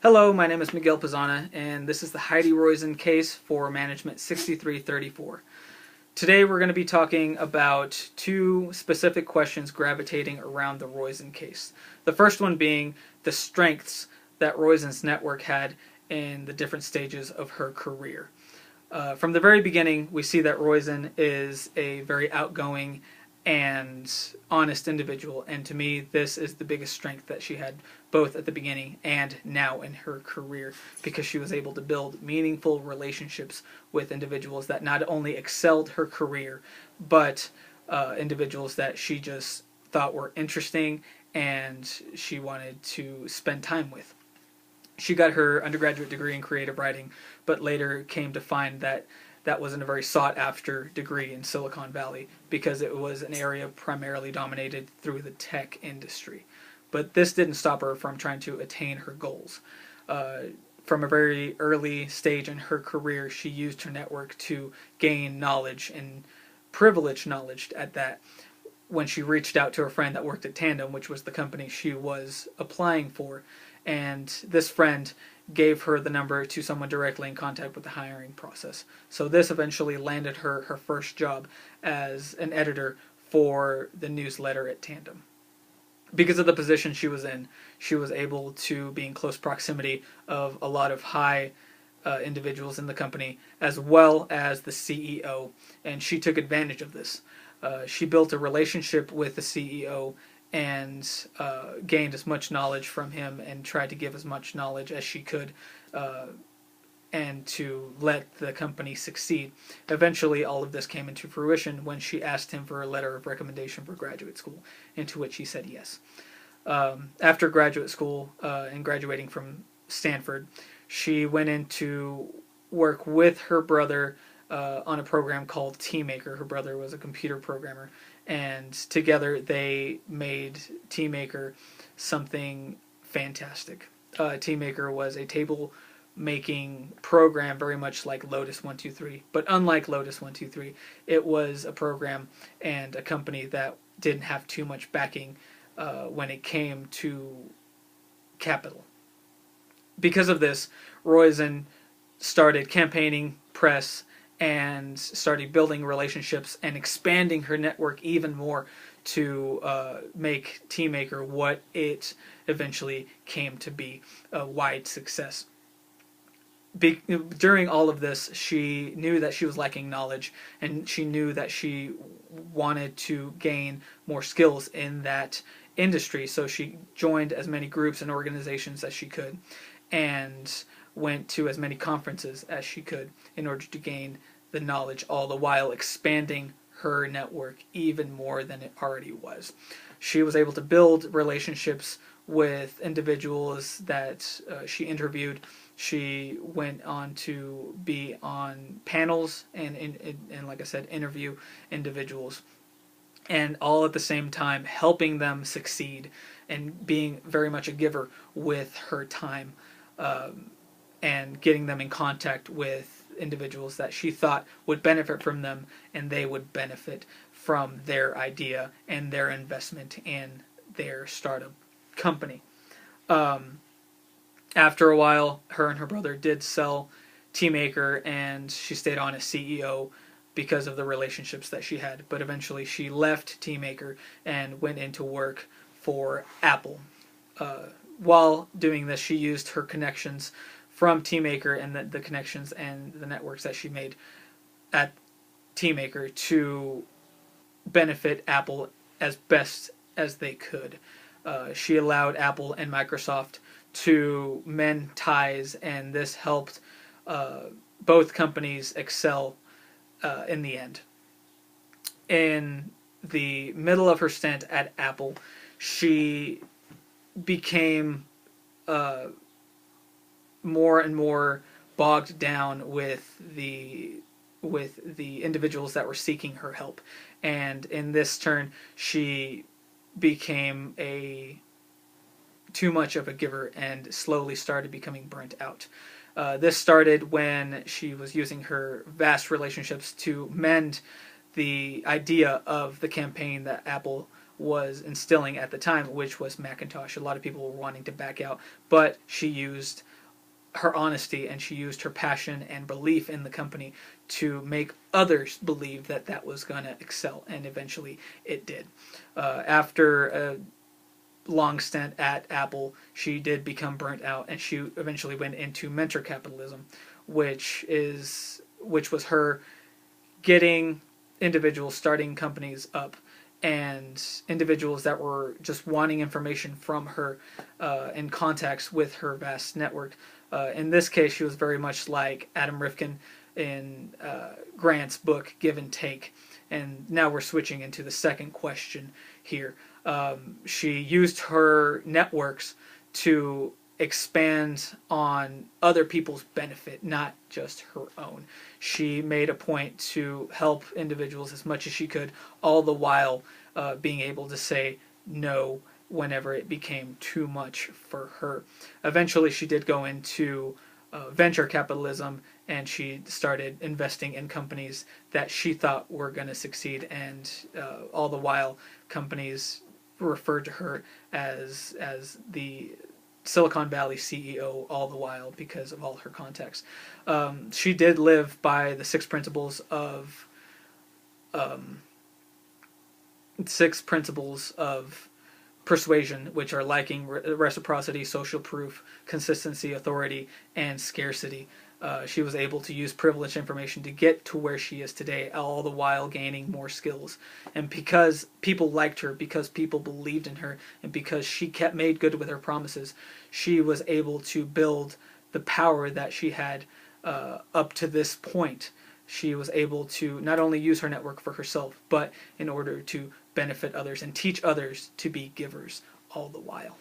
Hello, my name is Miguel Pizzana, and this is the Heidi Roizen case for Management 6334. Today we're going to be talking about two specific questions gravitating around the Roizen case. The first one being the strengths that Roizen's network had in the different stages of her career. From the very beginning, we see that Roizen is a very outgoing and honest individual, and to me this is the biggest strength that she had both at the beginning and now in her career, because she was able to build meaningful relationships with individuals that not only excelled her career, but individuals that she just thought were interesting and she wanted to spend time with. She got her undergraduate degree in creative writing, but later came to find that that wasn't a very sought after degree in Silicon Valley because it was an area primarily dominated through the tech industry. But this didn't stop her from trying to attain her goals. From a very early stage in her career, she used her network to gain knowledge, and privileged knowledge at that, when she reached out to a friend that worked at Tandem, which was the company she was applying for. And this friend gave her the number to someone directly in contact with the hiring process. So this eventually landed her her first job as an editor for the newsletter at Tandem. Because of the position she was in, she was able to be in close proximity of a lot of high individuals in the company, as well as the CEO, and she took advantage of this. She built a relationship with the CEO and gained as much knowledge from him and tried to give as much knowledge as she could and to let the company succeed. Eventually, all of this came into fruition when she asked him for a letter of recommendation for graduate school, into which he said yes. After graduate school and graduating from Stanford, she went into work with her brother on a program called TeamMaker. Her brother was a computer programmer, and together they made TeamMaker something fantastic. TeamMaker was a table making program very much like Lotus 123, but unlike Lotus 123, it was a program and a company that didn't have too much backing when it came to capital. Because of this, Roizen started campaigning, press, and started building relationships and expanding her network even more to make TeamMaker what it eventually came to be, a wide success. During all of this, she knew that she was lacking knowledge, and she knew that she wanted to gain more skills in that industry, so she joined as many groups and organizations as she could, and went to as many conferences as she could in order to gain the knowledge, all the while expanding her network even more than it already was. She was able to build relationships with individuals that she interviewed. She went on to be on panels and like I said, interview individuals, and all at the same time helping them succeed and being very much a giver with her time, and getting them in contact with individuals that she thought would benefit from them, and they would benefit from their idea and their investment in their startup company. After a while, her and her brother did sell TeamMaker, and she stayed on as CEO because of the relationships that she had. But eventually she left TeamMaker and went into work for Apple. While doing this, she used her connections from TeamMaker and the connections and the networks that she made at TeamMaker to benefit Apple as best as they could. She allowed Apple and Microsoft to mend ties, and this helped both companies excel in the end. In the middle of her stint at Apple, she became more and more bogged down with the individuals that were seeking her help, and in this turn she became too much of a giver and slowly started becoming burnt out. This started when she was using her vast relationships to mend the idea of the campaign that Apple was instilling at the time, which was Macintosh. A lot of people were wanting to back out, but she used her honesty, and she used her passion and belief in the company to make others believe that that was going to excel, and eventually it did. After a long stint at Apple, she did become burnt out, and she eventually went into venture capitalism, which was her getting individuals starting companies up, and individuals that were just wanting information from her in contacts with her vast network. In this case, she was very much like Adam Rifkin in Grant's book Give and Take. And now we're switching into the second question here. She used her networks to expand on other people's benefit, not just her own. She made a point to help individuals as much as she could, all the while being able to say no whenever it became too much for her. Eventually, she did go into venture capitalism, and she started investing in companies that she thought were going to succeed, and all the while, companies referred to her as the Silicon Valley CEO all the while because of all her contacts. She did live by the six principles of persuasion, which are liking, reciprocity, social proof, consistency, authority, and scarcity. She was able to use privileged information to get to where she is today, all the while gaining more skills. And because people liked her, because people believed in her, and because she made good with her promises, she was able to build the power that she had up to this point. She was able to not only use her network for herself, but in order to benefit others and teach others to be givers all the while.